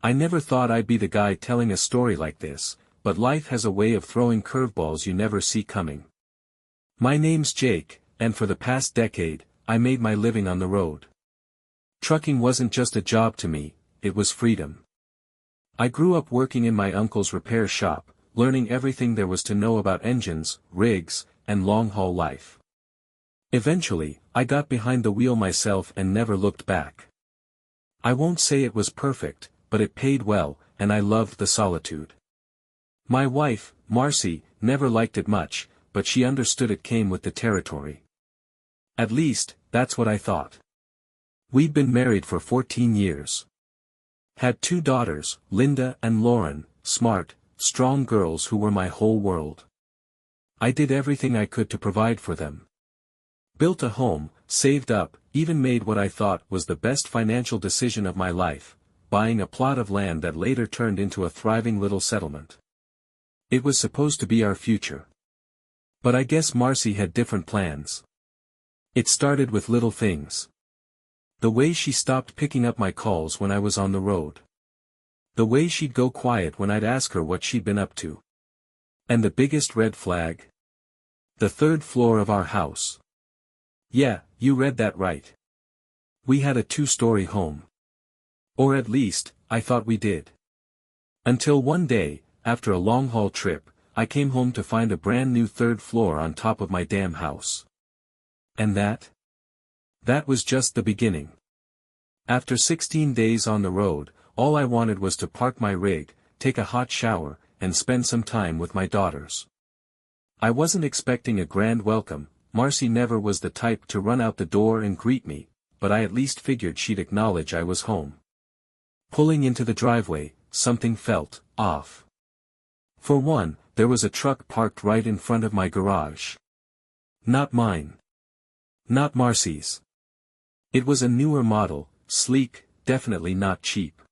I never thought I'd be the guy telling a story like this, but life has a way of throwing curveballs you never see coming. My name's Jake, and for the past decade, I made my living on the road. Trucking wasn't just a job to me, it was freedom. I grew up working in my uncle's repair shop, learning everything there was to know about engines, rigs, and long-haul life. Eventually, I got behind the wheel myself and never looked back. I won't say it was perfect, but it paid well, and I loved the solitude. My wife, Marcy, never liked it much, but she understood it came with the territory. At least, that's what I thought. We'd been married for 14 years. Had 2 daughters, Linda and Lauren, smart, strong girls who were my whole world. I did everything I could to provide for them. Built a home, saved up, even made what I thought was the best financial decision of my life, buying a plot of land that later turned into a thriving little settlement. It was supposed to be our future. But I guess Marcy had different plans. It started with little things. The way she stopped picking up my calls when I was on the road. The way she'd go quiet when I'd ask her what she'd been up to. And the biggest red flag? The 3rd floor of our house. Yeah, you read that right. We had a 2-story home. Or at least, I thought we did. Until one day, after a long-haul trip, I came home to find a brand new 3rd floor on top of my damn house. And that? That was just the beginning. After 16 days on the road, all I wanted was to park my rig, take a hot shower, and spend some time with my daughters. I wasn't expecting a grand welcome. Marcy never was the type to run out the door and greet me, but I at least figured she'd acknowledge I was home. Pulling into the driveway, something felt off. For one, there was a truck parked right in front of my garage. Not mine. Not Marcy's. It was a newer model, sleek, definitely not cheap.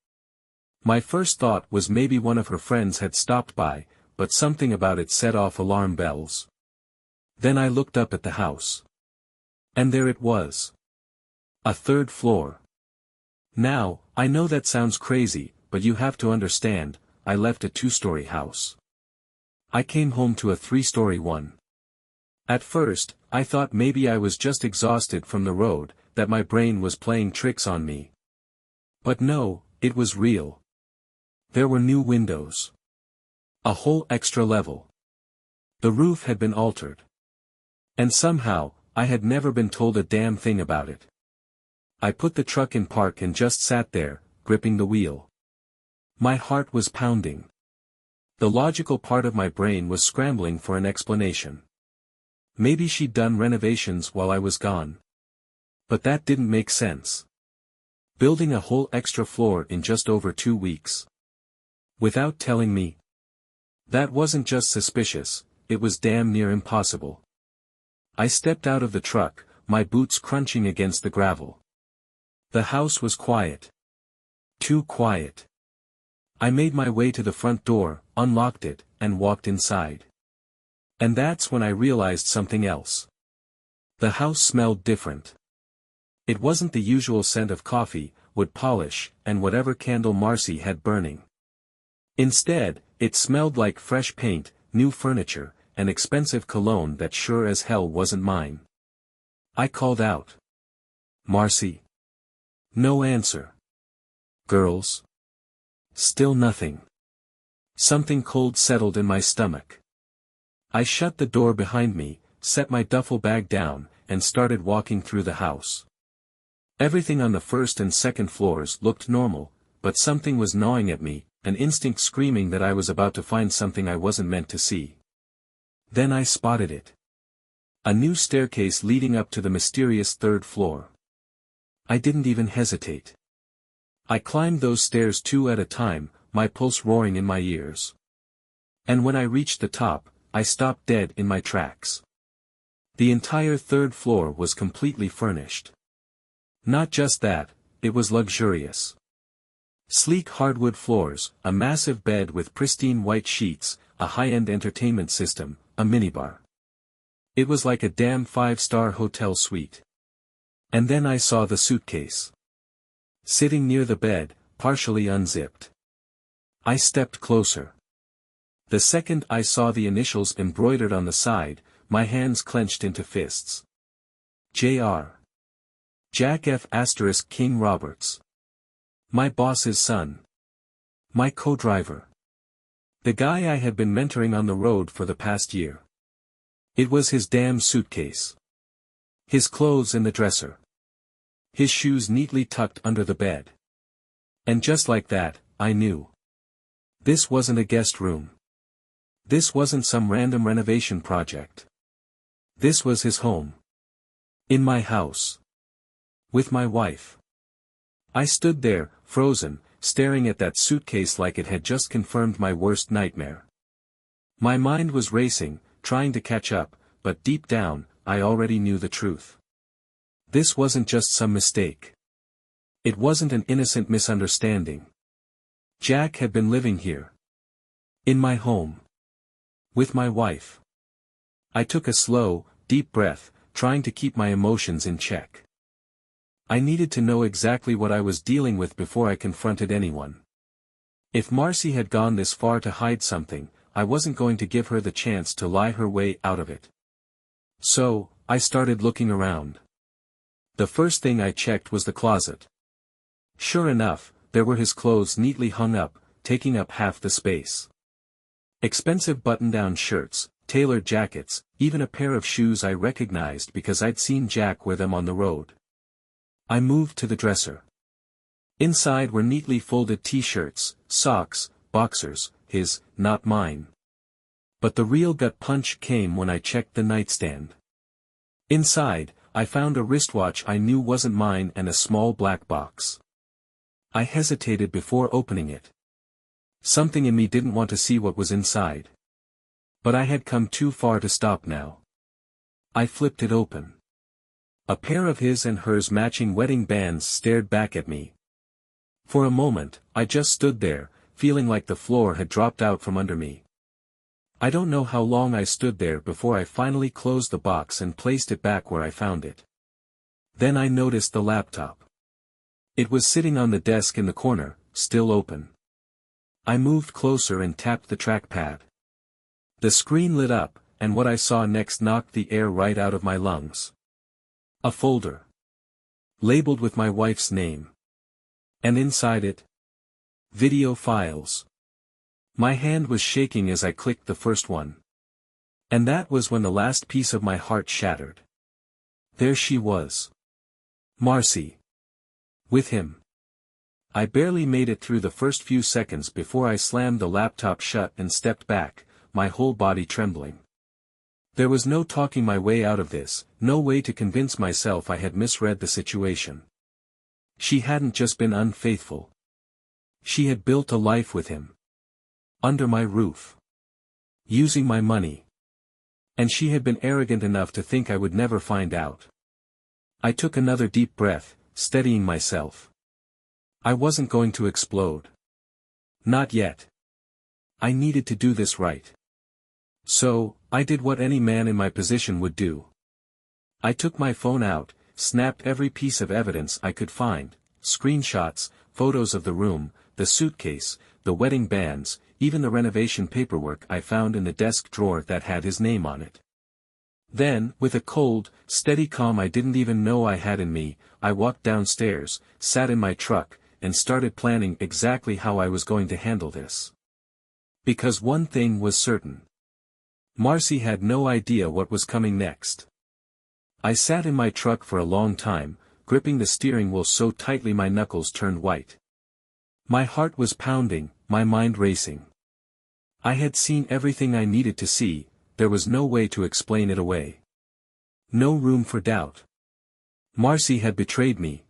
My first thought was maybe one of her friends had stopped by, but something about it set off alarm bells. Then I looked up at the house. And there it was. A 3rd floor. Now, I know that sounds crazy, but you have to understand, I left a 2-story house. I came home to a 3-story one. At first, I thought maybe I was just exhausted from the road, that my brain was playing tricks on me. But no, it was real. There were new windows. A whole extra level. The roof had been altered. And somehow, I had never been told a damn thing about it. I put the truck in park and just sat there, gripping the wheel. My heart was pounding. The logical part of my brain was scrambling for an explanation. Maybe she'd done renovations while I was gone. But that didn't make sense. Building a whole extra floor in just over 2 weeks. Without telling me. That wasn't just suspicious, it was damn near impossible. I stepped out of the truck, my boots crunching against the gravel. The house was quiet. Too quiet. I made my way to the front door, unlocked it, and walked inside. And that's when I realized something else. The house smelled different. It wasn't the usual scent of coffee, wood polish, and whatever candle Marcy had burning. Instead, it smelled like fresh paint, new furniture, and expensive cologne that sure as hell wasn't mine. I called out. Marcy. No answer. Girls. Still nothing. Something cold settled in my stomach. I shut the door behind me, set my duffel bag down, and started walking through the house. Everything on the 1st and 2nd floors looked normal, but something was gnawing at me, an instinct screaming that I was about to find something I wasn't meant to see. Then I spotted it. A new staircase leading up to the mysterious 3rd floor. I didn't even hesitate. I climbed those stairs 2 at a time, my pulse roaring in my ears. And when I reached the top, I stopped dead in my tracks. The entire 3rd floor was completely furnished. Not just that, it was luxurious. Sleek hardwood floors, a massive bed with pristine white sheets, a high-end entertainment system, a minibar. It was like a damn 5-star hotel suite. And then I saw the suitcase. Sitting near the bed, partially unzipped. I stepped closer. The second I saw the initials embroidered on the side, my hands clenched into fists. Jr. Jack F. * King Roberts. My boss's son. My co-driver. The guy I had been mentoring on the road for the past year. It was his damn suitcase. His clothes in the dresser. His shoes neatly tucked under the bed. And just like that, I knew. This wasn't a guest room. This wasn't some random renovation project. This was his home. In my house. With my wife. I stood there, frozen, staring at that suitcase like it had just confirmed my worst nightmare. My mind was racing, trying to catch up, but deep down, I already knew the truth. This wasn't just some mistake. It wasn't an innocent misunderstanding. Jack had been living here. In my home. With my wife. I took a slow, deep breath, trying to keep my emotions in check. I needed to know exactly what I was dealing with before I confronted anyone. If Marcy had gone this far to hide something, I wasn't going to give her the chance to lie her way out of it. So, I started looking around. The first thing I checked was the closet. Sure enough, there were his clothes neatly hung up, taking up half the space. Expensive button-down shirts, tailored jackets, even a pair of shoes I recognized because I'd seen Jack wear them on the road. I moved to the dresser. Inside were neatly folded t-shirts, socks, boxers, his, not mine. But the real gut punch came when I checked the nightstand. Inside, I found a wristwatch I knew wasn't mine and a small black box. I hesitated before opening it. Something in me didn't want to see what was inside. But I had come too far to stop now. I flipped it open. A pair of his and hers matching wedding bands stared back at me. For a moment, I just stood there, feeling like the floor had dropped out from under me. I don't know how long I stood there before I finally closed the box and placed it back where I found it. Then I noticed the laptop. It was sitting on the desk in the corner, still open. I moved closer and tapped the trackpad. The screen lit up, and what I saw next knocked the air right out of my lungs. A folder. Labeled with my wife's name. And inside it? Video files. My hand was shaking as I clicked the first one. And that was when the last piece of my heart shattered. There she was. Marcy. With him. I barely made it through the first few seconds before I slammed the laptop shut and stepped back, my whole body trembling. There was no talking my way out of this, no way to convince myself I had misread the situation. She hadn't just been unfaithful. She had built a life with him. Under my roof. Using my money. And she had been arrogant enough to think I would never find out. I took another deep breath, steadying myself. I wasn't going to explode. Not yet. I needed to do this right. So, I did what any man in my position would do. I took my phone out, snapped every piece of evidence I could find, screenshots, photos of the room, the suitcase, the wedding bands, even the renovation paperwork I found in the desk drawer that had his name on it. Then, with a cold, steady calm I didn't even know I had in me, I walked downstairs, sat in my truck, and started planning exactly how I was going to handle this. Because one thing was certain. Marcy had no idea what was coming next. I sat in my truck for a long time, gripping the steering wheel so tightly my knuckles turned white. My heart was pounding, my mind racing. I had seen everything I needed to see, there was no way to explain it away. No room for doubt. Marcy had betrayed me.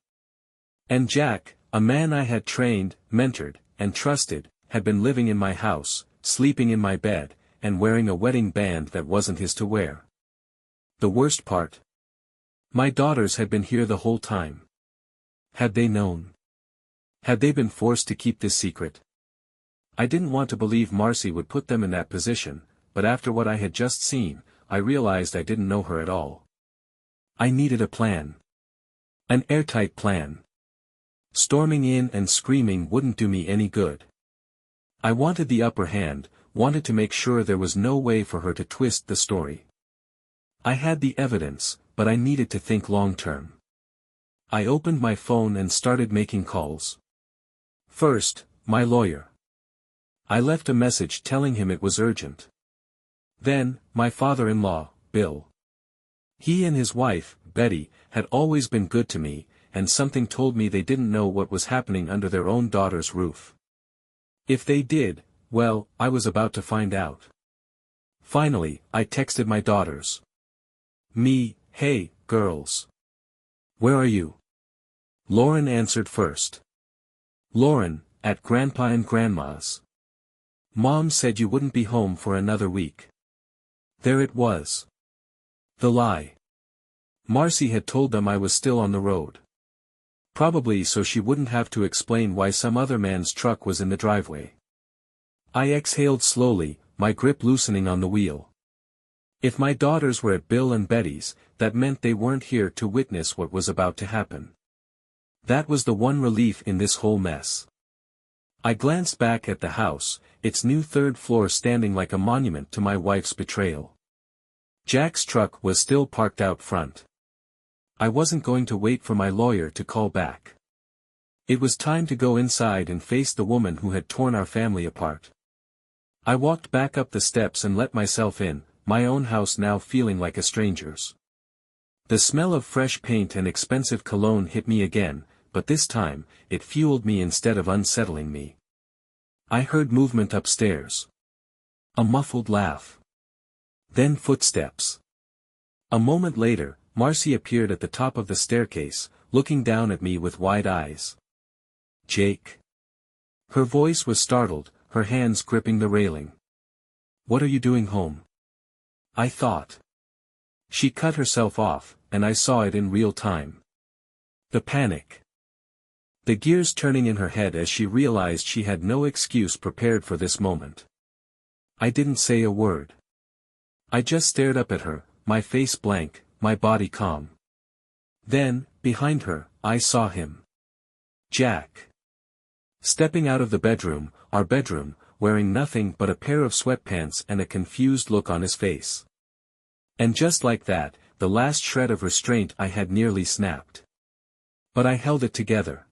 And Jack, a man I had trained, mentored, and trusted, had been living in my house, sleeping in my bed, and wearing a wedding band that wasn't his to wear. The worst part? My daughters had been here the whole time. Had they known? Had they been forced to keep this secret? I didn't want to believe Marcy would put them in that position, but after what I had just seen, I realized I didn't know her at all. I needed a plan. An airtight plan. Storming in and screaming wouldn't do me any good. I wanted the upper hand, wanted to make sure there was no way for her to twist the story. I had the evidence, but I needed to think long-term. I opened my phone and started making calls. First, my lawyer. I left a message telling him it was urgent. Then, my father-in-law, Bill. He and his wife, Betty, had always been good to me, and something told me they didn't know what was happening under their own daughter's roof. If they did, well, I was about to find out. Finally, I texted my daughters. Hey, girls. Where are you? Lauren answered first. Lauren, at Grandpa and Grandma's. Mom said you wouldn't be home for another week. There it was. The lie. Marcy had told them I was still on the road. Probably so she wouldn't have to explain why some other man's truck was in the driveway. I exhaled slowly, my grip loosening on the wheel. If my daughters were at Bill and Betty's, that meant they weren't here to witness what was about to happen. That was the one relief in this whole mess. I glanced back at the house, its new third floor standing like a monument to my wife's betrayal. Jack's truck was still parked out front. I wasn't going to wait for my lawyer to call back. It was time to go inside and face the woman who had torn our family apart. I walked back up the steps and let myself in, my own house now feeling like a stranger's. The smell of fresh paint and expensive cologne hit me again, but this time, it fueled me instead of unsettling me. I heard movement upstairs. A muffled laugh. Then footsteps. A moment later, Marcy appeared at the top of the staircase, looking down at me with wide eyes. Jake. Her voice was startled, her hands gripping the railing. What are you doing home? I thought. She cut herself off, and I saw it in real time. The panic. The gears turning in her head as she realized she had no excuse prepared for this moment. I didn't say a word. I just stared up at her, my face blank, my body calm. Then, behind her, I saw him. Jack. Stepping out of the bedroom, our bedroom, wearing nothing but a pair of sweatpants and a confused look on his face. And just like that, the last shred of restraint I had nearly snapped. But I held it together.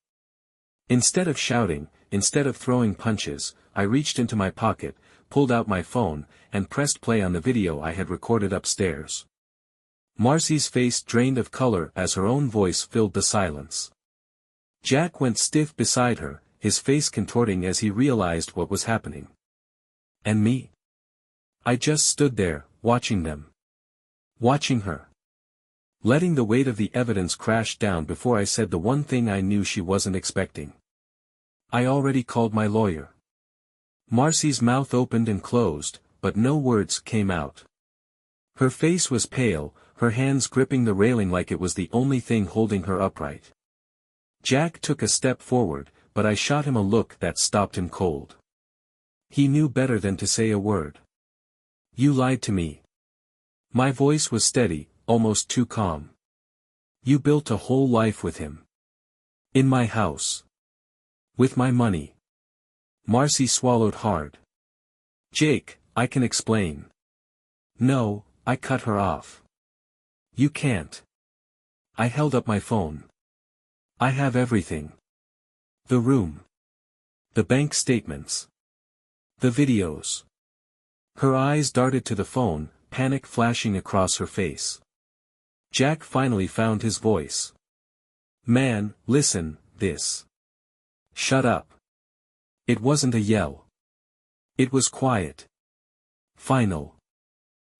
Instead of shouting, instead of throwing punches, I reached into my pocket, pulled out my phone, and pressed play on the video I had recorded upstairs. Marcy's face drained of color as her own voice filled the silence. Jack went stiff beside her, his face contorting as he realized what was happening. And me? I just stood there, watching them. Watching her. Letting the weight of the evidence crash down before I said the one thing I knew she wasn't expecting. I already called my lawyer. Marcy's mouth opened and closed, but no words came out. Her face was pale, her hands gripping the railing like it was the only thing holding her upright. Jack took a step forward, but I shot him a look that stopped him cold. He knew better than to say a word. You lied to me. My voice was steady, almost too calm. You built a whole life with him. In my house. With my money. Marcy swallowed hard. Jake, I can explain. No, I cut her off. You can't. I held up my phone. I have everything. The room. The bank statements. The videos. Her eyes darted to the phone, panic flashing across her face. Jack finally found his voice. Man, listen, this. Shut up. It wasn't a yell. It was quiet. Final.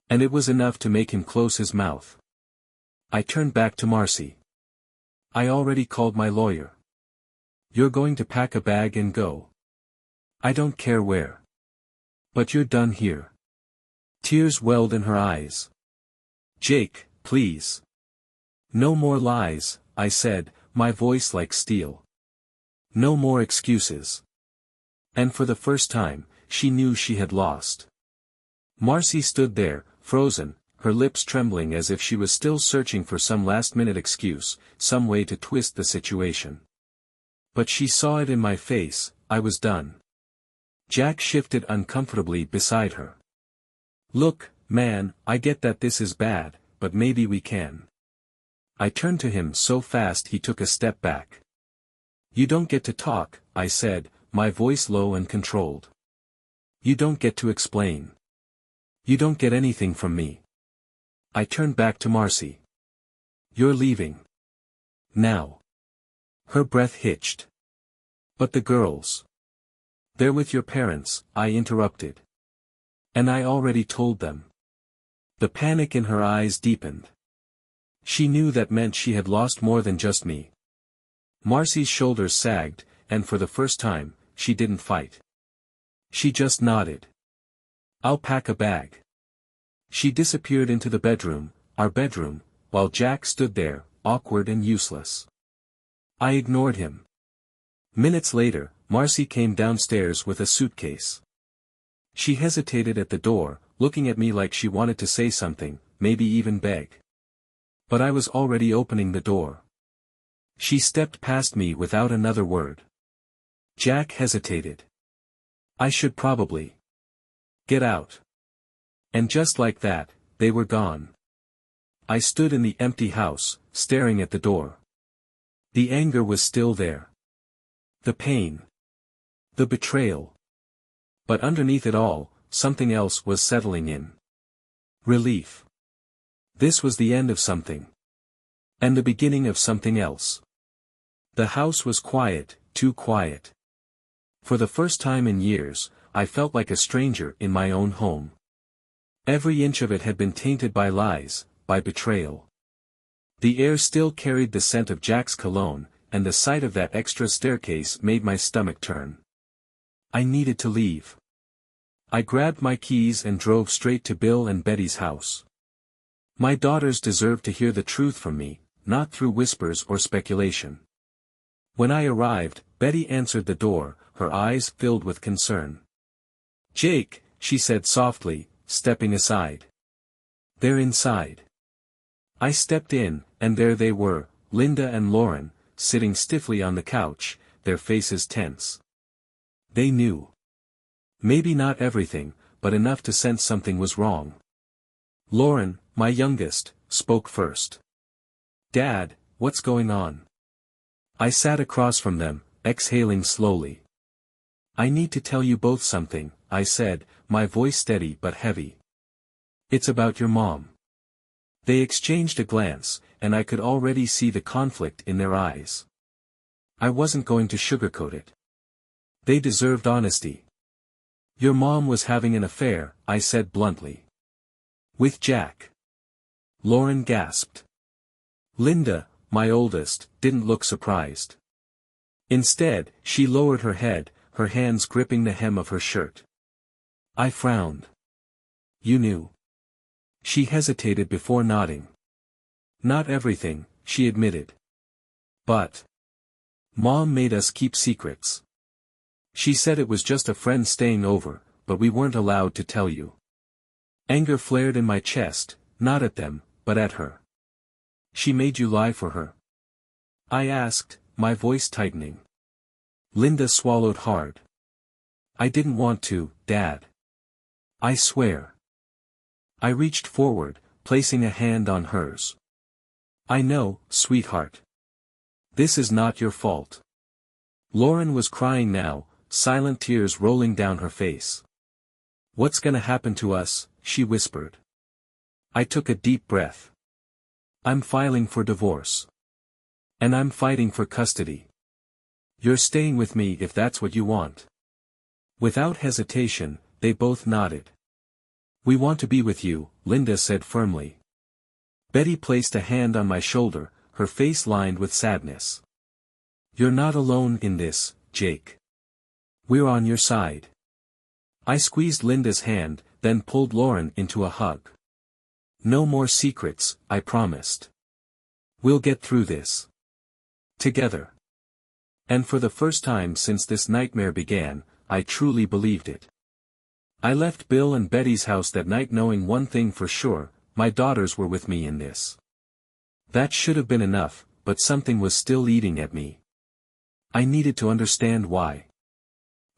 And it was enough to make him close his mouth. I turned back to Marcy. I already called my lawyer. You're going to pack a bag and go. I don't care where. But you're done here. Tears welled in her eyes. Jake, please. No more lies, I said, my voice like steel. No more excuses. And for the first time, she knew she had lost. Marcy stood there, frozen, her lips trembling as if she was still searching for some last-minute excuse, some way to twist the situation. But she saw it in my face, I was done. Jack shifted uncomfortably beside her. Look, man, I get that this is bad, but maybe we can. I turned to him so fast he took a step back. You don't get to talk, I said, my voice low and controlled. You don't get to explain. You don't get anything from me. I turned back to Marcy. You're leaving. Now. Her breath hitched. But the girls. They're with your parents, I interrupted. And I already told them. The panic in her eyes deepened. She knew that meant she had lost more than just me. Marcy's shoulders sagged, and for the first time, she didn't fight. She just nodded. I'll pack a bag. She disappeared into the bedroom, our bedroom, while Jack stood there, awkward and useless. I ignored him. Minutes later, Marcy came downstairs with a suitcase. She hesitated at the door, looking at me like she wanted to say something, maybe even beg. But I was already opening the door. She stepped past me without another word. Jack hesitated. I should probably get out. And just like that, they were gone. I stood in the empty house, staring at the door. The anger was still there. The pain. The betrayal. But underneath it all, something else was settling in. Relief. This was the end of something. And the beginning of something else. The house was quiet, too quiet. For the first time in years, I felt like a stranger in my own home. Every inch of it had been tainted by lies, by betrayal. The air still carried the scent of Jack's cologne, and the sight of that extra staircase made my stomach turn. I needed to leave. I grabbed my keys and drove straight to Bill and Betty's house. My daughters deserved to hear the truth from me, not through whispers or speculation. When I arrived, Betty answered the door, her eyes filled with concern. Jake, she said softly, stepping aside. They're inside. I stepped in, and there they were, Linda and Lauren, sitting stiffly on the couch, their faces tense. They knew. Maybe not everything, but enough to sense something was wrong. Lauren, my youngest, spoke first. Dad, what's going on? I sat across from them, exhaling slowly. I need to tell you both something, I said, my voice steady but heavy. It's about your mom. They exchanged a glance, and I could already see the conflict in their eyes. I wasn't going to sugarcoat it. They deserved honesty. Your mom was having an affair, I said bluntly. With Jack. Lauren gasped. Linda, my oldest, didn't look surprised. Instead, she lowered her head, her hands gripping the hem of her shirt. I frowned. You knew. She hesitated before nodding. Not everything, she admitted. But Mom made us keep secrets. She said it was just a friend staying over, but we weren't allowed to tell you. Anger flared in my chest, not at them, but at her. She made you lie for her? I asked, my voice tightening. Linda swallowed hard. I didn't want to, Dad. I swear. I reached forward, placing a hand on hers. I know, sweetheart. This is not your fault. Lauren was crying now, silent tears rolling down her face. What's gonna happen to us? She whispered. I took a deep breath. I'm filing for divorce. And I'm fighting for custody. You're staying with me if that's what you want. Without hesitation, they both nodded. We want to be with you, Linda said firmly. Betty placed a hand on my shoulder, her face lined with sadness. You're not alone in this, Jake. We're on your side. I squeezed Linda's hand, then pulled Lauren into a hug. No more secrets, I promised. We'll get through this. Together. And for the first time since this nightmare began, I truly believed it. I left Bill and Betty's house that night knowing one thing for sure, my daughters were with me in this. That should have been enough, but something was still eating at me. I needed to understand why.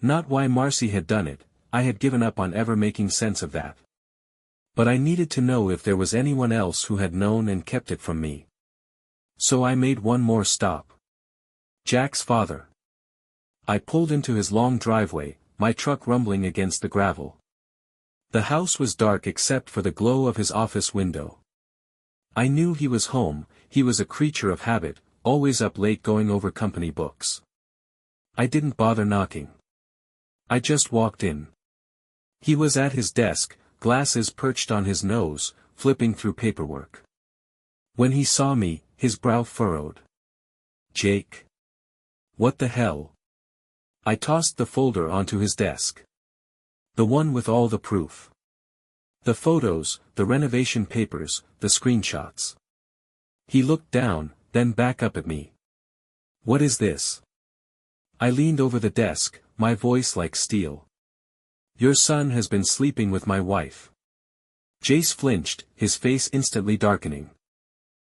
Not why Marcy had done it, I had given up on ever making sense of that. But I needed to know if there was anyone else who had known and kept it from me. So I made one more stop. Jack's father. I pulled into his long driveway, my truck rumbling against the gravel. The house was dark except for the glow of his office window. I knew he was home. He was a creature of habit, always up late going over company books. I didn't bother knocking. I just walked in. He was at his desk, glasses perched on his nose, flipping through paperwork. When he saw me, his brow furrowed. "Jake? What the hell?" I tossed the folder onto his desk. The one with all the proof. The photos, the renovation papers, the screenshots. He looked down, then back up at me. "What is this?" I leaned over the desk, my voice like steel. "Your son has been sleeping with my wife." Jace flinched, his face instantly darkening.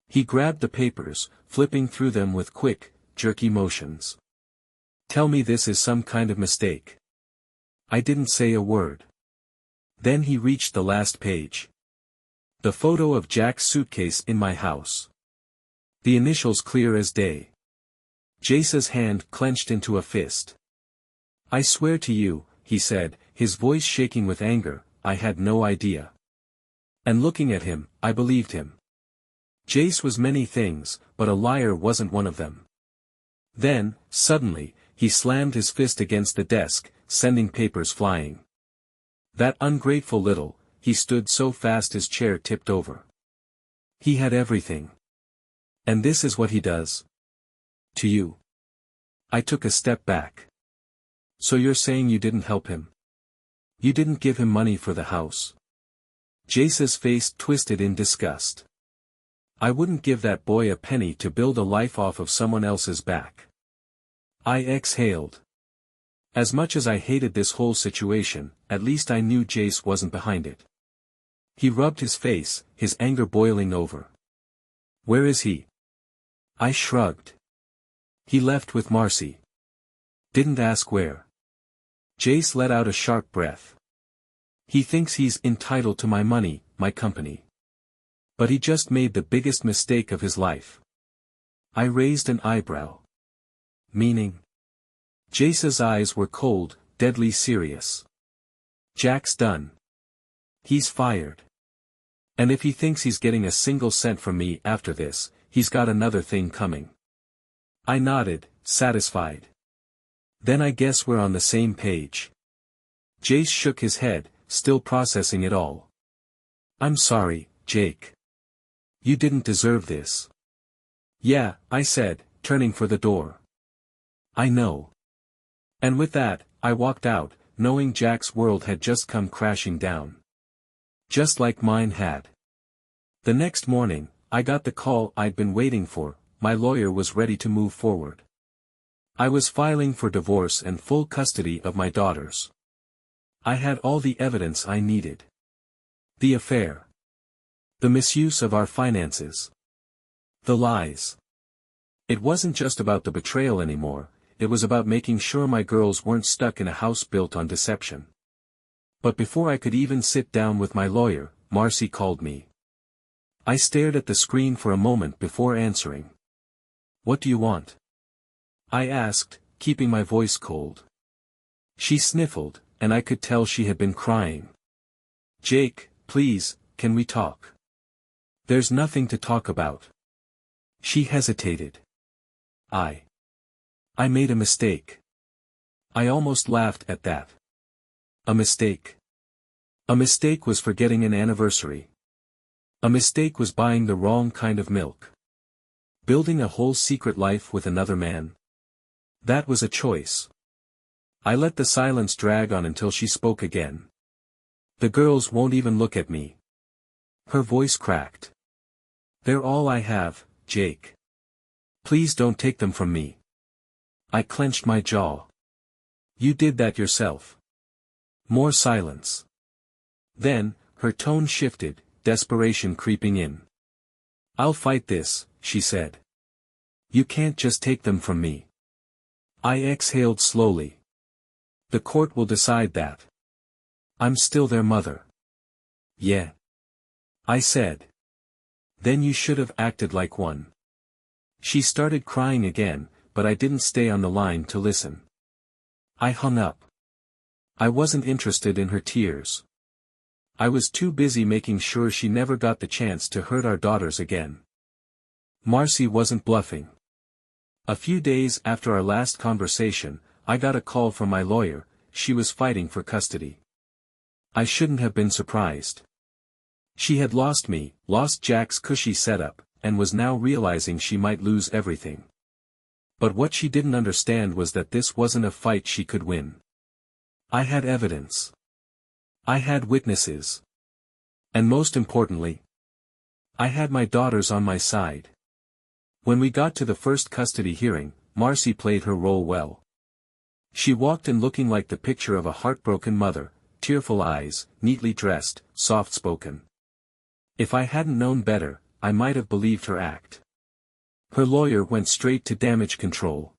He grabbed the papers, flipping through them with quick, jerky motions. "Tell me this is some kind of mistake." I didn't say a word. Then he reached the last page. The photo of Jack's suitcase in my house. The initials clear as day. Jace's hand clenched into a fist. "I swear to you," he said, his voice shaking with anger, "I had no idea." And looking at him, I believed him. Jace was many things, but a liar wasn't one of them. Then, suddenly, he slammed his fist against the desk, sending papers flying. That ungrateful little, he stood so fast his chair tipped over. He had everything. And this is what he does? To you. I took a step back. So you're saying you didn't help him? You didn't give him money for the house? Jace's face twisted in disgust. I wouldn't give that boy a penny to build a life off of someone else's back. I exhaled. As much as I hated this whole situation, at least I knew Jace wasn't behind it. He rubbed his face, his anger boiling over. "Where is he?" I shrugged. "He left with Marcy." "Didn't ask where." Jace let out a sharp breath. "He thinks he's entitled to my money, my company. But he just made the biggest mistake of his life." I raised an eyebrow. "Meaning?" Jace's eyes were cold, deadly serious. "Jack's done. He's fired. And if he thinks he's getting a single cent from me after this, he's got another thing coming." I nodded, satisfied. "Then I guess we're on the same page." Jace shook his head, still processing it all. "I'm sorry, Jake. You didn't deserve this." "Yeah," I said, turning for the door. "I know." And with that, I walked out, knowing Jack's world had just come crashing down. Just like mine had. The next morning, I got the call I'd been waiting for. My lawyer was ready to move forward. I was filing for divorce and full custody of my daughters. I had all the evidence I needed. The affair. The misuse of our finances. The lies. It wasn't just about the betrayal anymore, it was about making sure my girls weren't stuck in a house built on deception. But before I could even sit down with my lawyer, Marcy called me. I stared at the screen for a moment before answering. "What do you want?" I asked, keeping my voice cold. She sniffled, and I could tell she had been crying. "Jake, please, can we talk?" "There's nothing to talk about." She hesitated. I made a mistake." I almost laughed at that. A mistake. A mistake was forgetting an anniversary. A mistake was buying the wrong kind of milk. Building a whole secret life with another man. That was a choice. I let the silence drag on until she spoke again. "The girls won't even look at me." Her voice cracked. "They're all I have, Jake. Please don't take them from me." I clenched my jaw. "You did that yourself." More silence. Then, her tone shifted, desperation creeping in. "I'll fight this," she said. "You can't just take them from me." I exhaled slowly. The court will decide that. I'm still their mother. Yeah. I said. Then you should have acted like one. She started crying again, but I didn't stay on the line to listen. I hung up. I wasn't interested in her tears. I was too busy making sure she never got the chance to hurt our daughters again. Marcy wasn't bluffing. A few days after our last conversation, I got a call from my lawyer. She was fighting for custody. I shouldn't have been surprised. She had lost me, lost Jack's cushy setup, and was now realizing she might lose everything. But what she didn't understand was that this wasn't a fight she could win. I had evidence. I had witnesses. And most importantly, I had my daughters on my side. When we got to the first custody hearing, Marcy played her role well. She walked in looking like the picture of a heartbroken mother, tearful eyes, neatly dressed, soft-spoken. If I hadn't known better, I might have believed her act. Her lawyer went straight to damage control.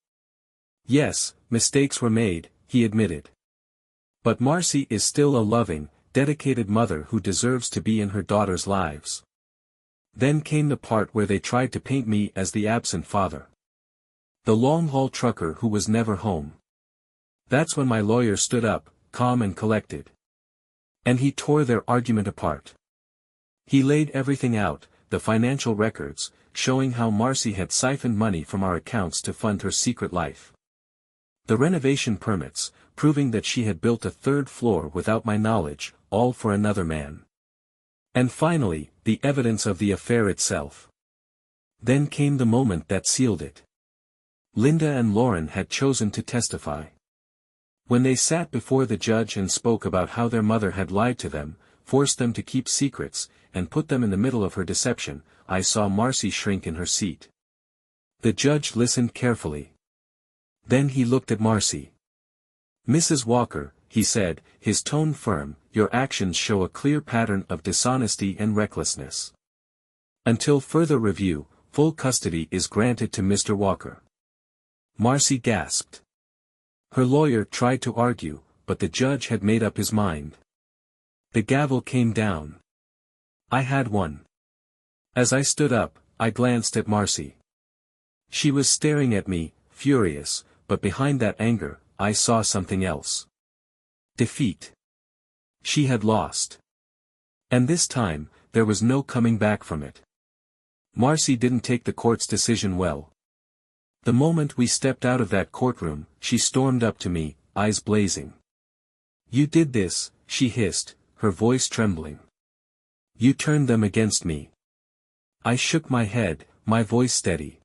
Yes, mistakes were made, he admitted. But Marcy is still a loving, dedicated mother who deserves to be in her daughters' lives. Then came the part where they tried to paint me as the absent father. The long-haul trucker who was never home. That's when my lawyer stood up, calm and collected. And he tore their argument apart. He laid everything out, the financial records, showing how Marcy had siphoned money from our accounts to fund her secret life. The renovation permits, proving that she had built a third floor without my knowledge, all for another man. And finally, the evidence of the affair itself. Then came the moment that sealed it. Linda and Lauren had chosen to testify. When they sat before the judge and spoke about how their mother had lied to them, forced them to keep secrets, and put them in the middle of her deception, I saw Marcy shrink in her seat. The judge listened carefully. Then he looked at Marcy. "Mrs. Walker," he said, his tone firm, "your actions show a clear pattern of dishonesty and recklessness. Until further review, full custody is granted to Mr. Walker." Marcy gasped. Her lawyer tried to argue, but the judge had made up his mind. The gavel came down. I had won. As I stood up, I glanced at Marcy. She was staring at me, furious, but behind that anger, I saw something else. Defeat. She had lost. And this time, there was no coming back from it. Marcy didn't take the court's decision well. The moment we stepped out of that courtroom, she stormed up to me, eyes blazing. "You did this," she hissed, her voice trembling. "You turned them against me." I shook my head, my voice steady.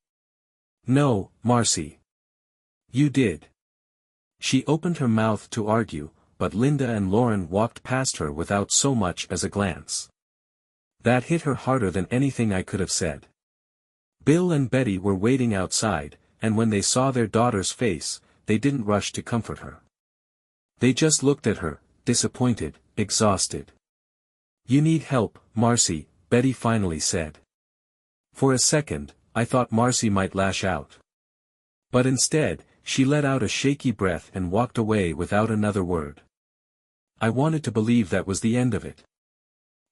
"No, Marcy. You did." She opened her mouth to argue, but Linda and Lauren walked past her without so much as a glance. That hit her harder than anything I could have said. Bill and Betty were waiting outside, and when they saw their daughter's face, they didn't rush to comfort her. They just looked at her, disappointed, exhausted. "You need help, Marcy," Betty finally said. For a second, I thought Marcy might lash out. But instead, she let out a shaky breath and walked away without another word. I wanted to believe that was the end of it.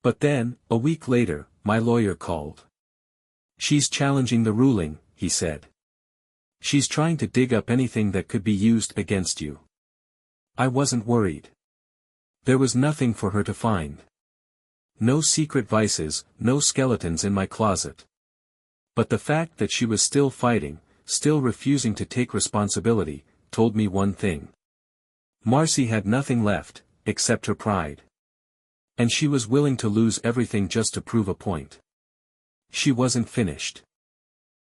But then, a week later, my lawyer called. "She's challenging the ruling," he said. "She's trying to dig up anything that could be used against you." I wasn't worried. There was nothing for her to find. No secret vices, no skeletons in my closet. But the fact that she was still fighting, still refusing to take responsibility, told me one thing. Marcy had nothing left, except her pride. And she was willing to lose everything just to prove a point. She wasn't finished.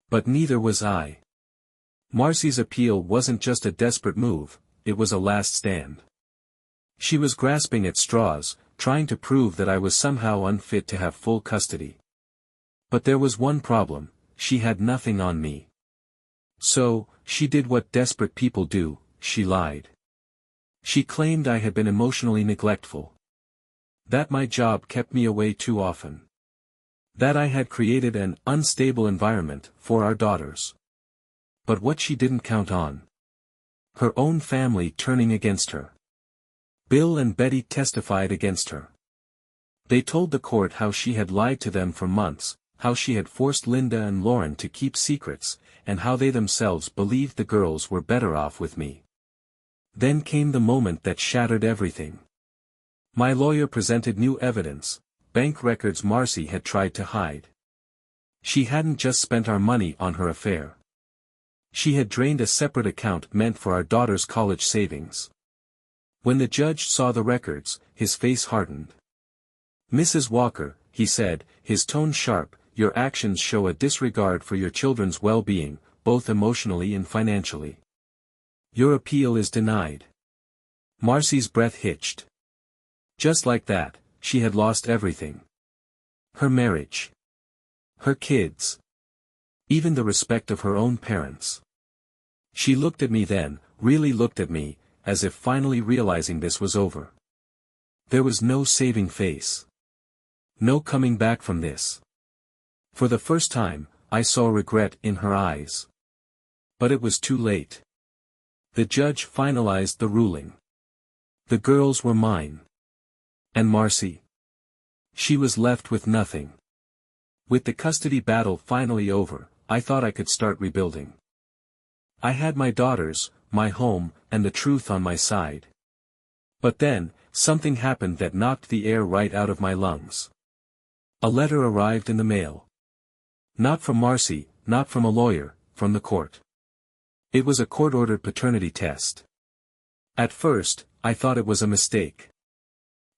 But neither was I. Marcy's appeal wasn't just a desperate move, it was a last stand. She was grasping at straws, trying to prove that I was somehow unfit to have full custody. But there was one problem, she had nothing on me. So, she did what desperate people do, she lied. She claimed I had been emotionally neglectful. That my job kept me away too often. That I had created an unstable environment for our daughters. But what she didn't count on. Her own family turning against her. Bill and Betty testified against her. They told the court how she had lied to them for months, how she had forced Linda and Lauren to keep secrets, and how they themselves believed the girls were better off with me. Then came the moment that shattered everything. My lawyer presented new evidence, bank records Marcy had tried to hide. She hadn't just spent our money on her affair. She had drained a separate account meant for our daughter's college savings. When the judge saw the records, his face hardened. "Mrs. Walker," he said, his tone sharp, "your actions show a disregard for your children's well-being, both emotionally and financially. Your appeal is denied." Marcy's breath hitched. Just like that, she had lost everything. Her marriage. Her kids. Even the respect of her own parents. She looked at me then, really looked at me, as if finally realizing this was over. There was no saving face. No coming back from this. For the first time, I saw regret in her eyes. But it was too late. The judge finalized the ruling. The girls were mine. And Marcy? She was left with nothing. With the custody battle finally over, I thought I could start rebuilding. I had my daughters, my home, and the truth on my side. But then, something happened that knocked the air right out of my lungs. A letter arrived in the mail. Not from Marcy, not from a lawyer, from the court. It was a court-ordered paternity test. At first, I thought it was a mistake.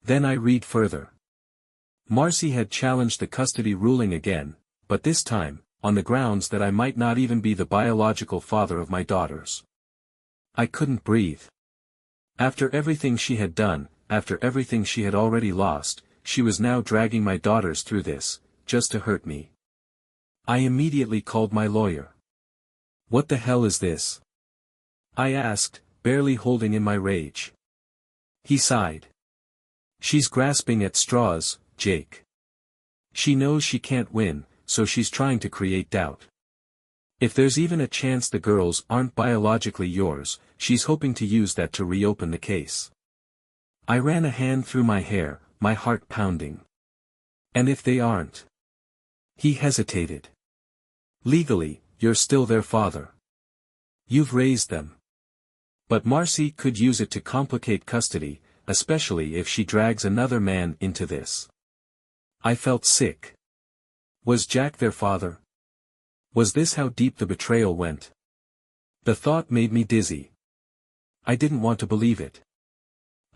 Then I read further. Marcy had challenged the custody ruling again, but this time, on the grounds that I might not even be the biological father of my daughters. I couldn't breathe. After everything she had done, after everything she had already lost, she was now dragging my daughters through this, just to hurt me. I immediately called my lawyer. "What the hell is this?" I asked, barely holding in my rage. He sighed. "She's grasping at straws, Jake. She knows she can't win, so she's trying to create doubt. If there's even a chance the girls aren't biologically yours, she's hoping to use that to reopen the case." I ran a hand through my hair, my heart pounding. "And if they aren't?" He hesitated. "Legally, you're still their father. You've raised them. But Marcy could use it to complicate custody, especially if she drags another man into this." I felt sick. Was Jack their father? Was this how deep the betrayal went? The thought made me dizzy. I didn't want to believe it.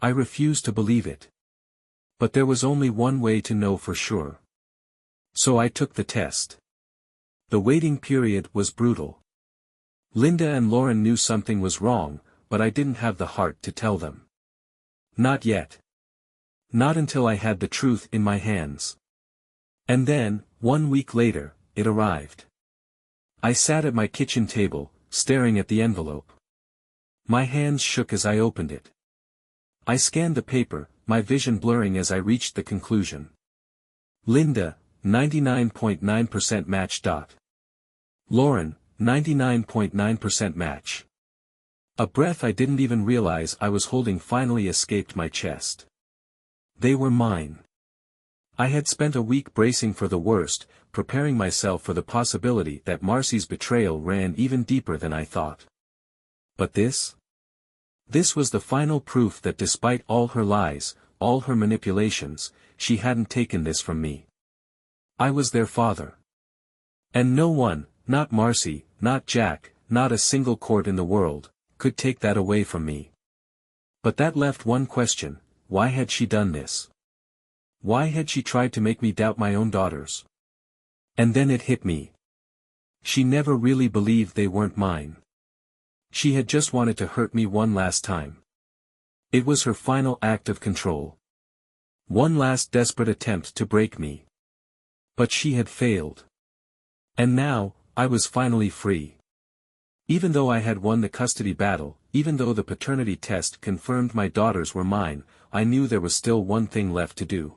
I refused to believe it. But there was only one way to know for sure. So I took the test. The waiting period was brutal. Linda and Lauren knew something was wrong, but I didn't have the heart to tell them. Not yet. Not until I had the truth in my hands. And then, 1 week later, it arrived. I sat at my kitchen table, staring at the envelope. My hands shook as I opened it. I scanned the paper, my vision blurring as I reached the conclusion. Linda, 99.9% match. Lauren, 99.9% match. A breath I didn't even realize I was holding finally escaped my chest. They were mine. I had spent a week bracing for the worst, preparing myself for the possibility that Marcy's betrayal ran even deeper than I thought. But this? This was the final proof that despite all her lies, all her manipulations, she hadn't taken this from me. I was their father. And no one, not Marcy, not Jack, not a single court in the world, could take that away from me. But that left one question: why had she done this? Why had she tried to make me doubt my own daughters? And then it hit me. She never really believed they weren't mine. She had just wanted to hurt me one last time. It was her final act of control. One last desperate attempt to break me. But she had failed. And now, I was finally free. Even though I had won the custody battle, even though the paternity test confirmed my daughters were mine, I knew there was still one thing left to do.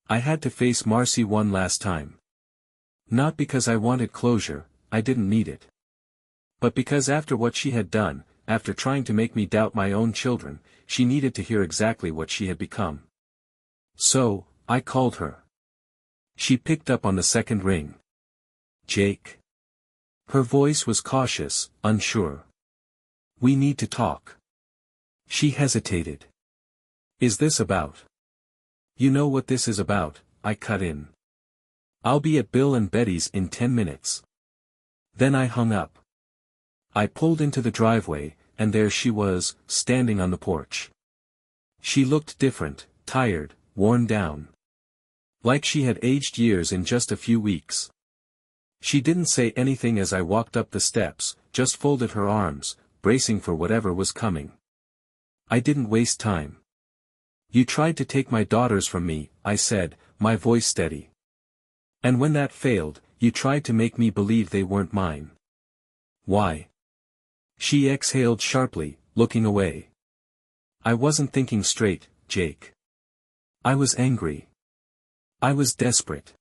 I had to face Marcy one last time. Not because I wanted closure, I didn't need it. But because after what she had done, after trying to make me doubt my own children, she needed to hear exactly what she had become. So, I called her. She picked up on the second ring. Jake. Her voice was cautious, unsure. We need to talk. She hesitated. Is this about? You know what this is about, I cut in. I'll be at Bill and Betty's in 10 minutes. Then I hung up. I pulled into the driveway, and there she was, standing on the porch. She looked different, tired, worn down. Like she had aged years in just a few weeks. She didn't say anything as I walked up the steps, just folded her arms, bracing for whatever was coming. I didn't waste time. You tried to take my daughters from me, I said, my voice steady. And when that failed, you tried to make me believe they weren't mine. Why? She exhaled sharply, looking away. I wasn't thinking straight, Jake. I was angry. I was desperate.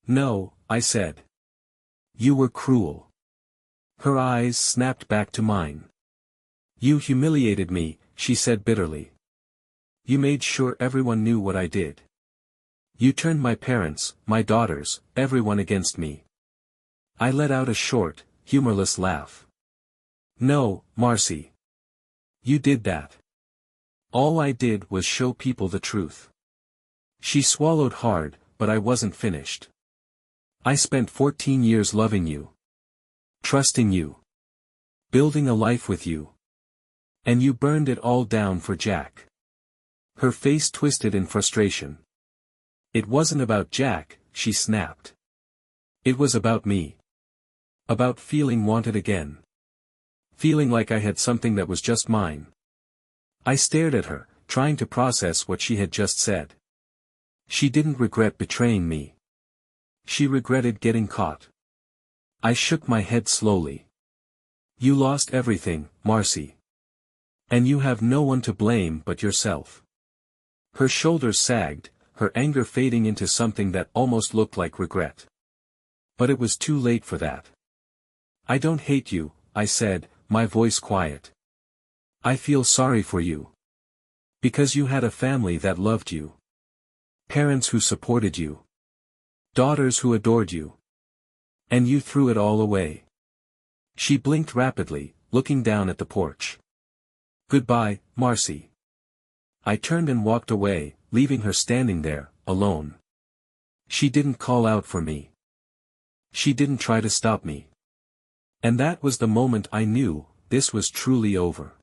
No, I said. You were cruel. Her eyes snapped back to mine. You humiliated me, she said bitterly. You made sure everyone knew what I did. You turned my parents, my daughters, everyone against me. I let out a short, humorless laugh. No, Marcy. You did that. All I did was show people the truth. She swallowed hard, but I wasn't finished. I spent 14 years loving you. Trusting you. Building a life with you. And you burned it all down for Jack. Her face twisted in frustration. It wasn't about Jack, she snapped. It was about me. About feeling wanted again. Feeling like I had something that was just mine. I stared at her, trying to process what she had just said. She didn't regret betraying me. She regretted getting caught. I shook my head slowly. You lost everything, Marcy. And you have no one to blame but yourself. Her shoulders sagged, her anger fading into something that almost looked like regret. But it was too late for that. I don't hate you, I said, my voice quiet. I feel sorry for you. Because you had a family that loved you. Parents who supported you. Daughters who adored you. And you threw it all away. She blinked rapidly, looking down at the porch. Goodbye, Marcy. I turned and walked away, leaving her standing there, alone. She didn't call out for me. She didn't try to stop me. And that was the moment I knew, this was truly over.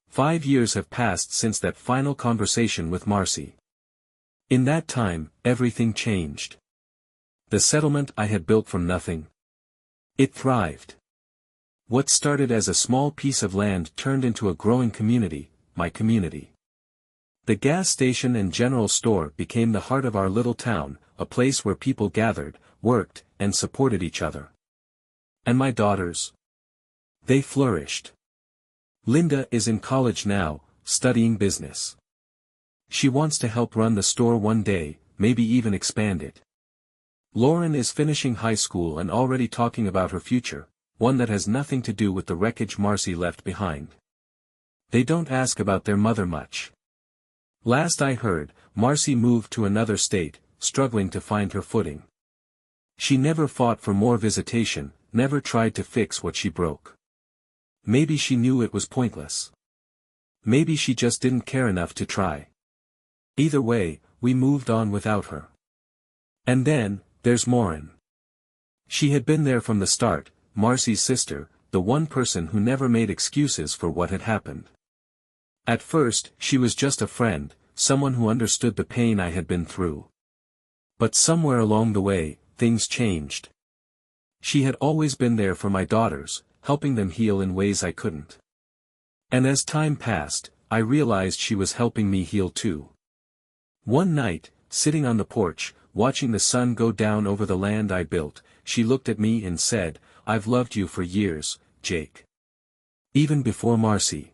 5 years have passed since that final conversation with Marcy. In that time, everything changed. The settlement I had built from nothing. It thrived. What started as a small piece of land turned into a growing community, my community. The gas station and general store became the heart of our little town, a place where people gathered, worked, and supported each other. And my daughters? They flourished. Linda is in college now, studying business. She wants to help run the store one day, maybe even expand it. Lauren is finishing high school and already talking about her future, one that has nothing to do with the wreckage Marcy left behind. They don't ask about their mother much. Last I heard, Marcy moved to another state, struggling to find her footing. She never fought for more visitation, never tried to fix what she broke. Maybe she knew it was pointless. Maybe she just didn't care enough to try. Either way, we moved on without her. And then, there's Maureen. She had been there from the start, Marcy's sister, the one person who never made excuses for what had happened. At first, she was just a friend, someone who understood the pain I had been through. But somewhere along the way, things changed. She had always been there for my daughters, helping them heal in ways I couldn't. And as time passed, I realized she was helping me heal too. One night, sitting on the porch, watching the sun go down over the land I built, she looked at me and said, "I've loved you for years, Jake. Even before Marcy.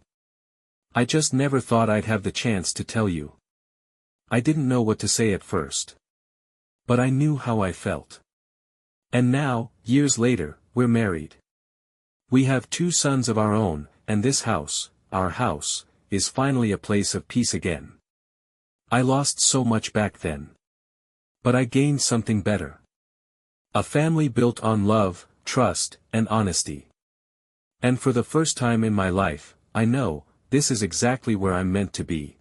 I just never thought I'd have the chance to tell you." I didn't know what to say at first. But I knew how I felt. And now, years later, we're married. We have 2 sons of our own, and this house, our house, is finally a place of peace again. I lost so much back then. But I gained something better. A family built on love, trust, and honesty. And for the first time in my life, I know, this is exactly where I'm meant to be.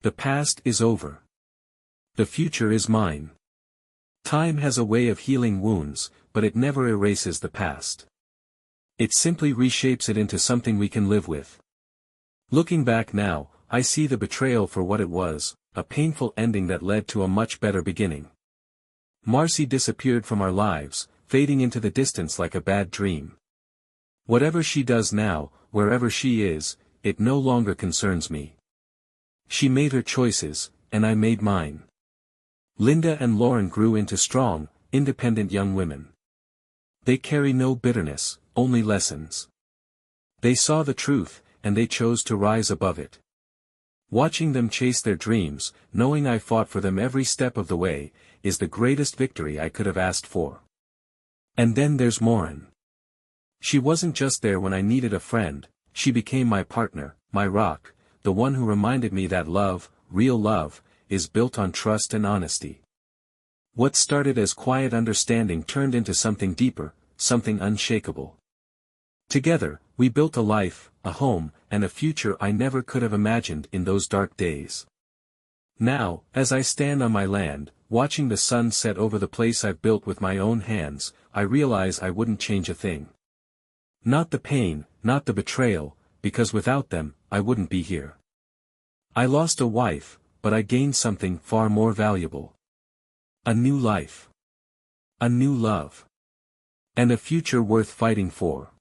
The past is over. The future is mine. Time has a way of healing wounds, but it never erases the past. It simply reshapes it into something we can live with. Looking back now, I see the betrayal for what it was, a painful ending that led to a much better beginning. Marcy disappeared from our lives, fading into the distance like a bad dream. Whatever she does now, wherever she is, it no longer concerns me. She made her choices, and I made mine. Linda and Lauren grew into strong, independent young women. They carry no bitterness, only lessons. They saw the truth, and they chose to rise above it. Watching them chase their dreams, knowing I fought for them every step of the way, is the greatest victory I could have asked for. And then there's Lauren. She wasn't just there when I needed a friend, she became my partner, my rock, the one who reminded me that love, real love, is built on trust and honesty. What started as quiet understanding turned into something deeper, something unshakable. Together, we built a life, a home, and a future I never could have imagined in those dark days. Now, as I stand on my land, watching the sun set over the place I've built with my own hands, I realize I wouldn't change a thing. Not the pain, not the betrayal, because without them, I wouldn't be here. I lost a wife, but I gained something far more valuable. A new life. A new love. And a future worth fighting for.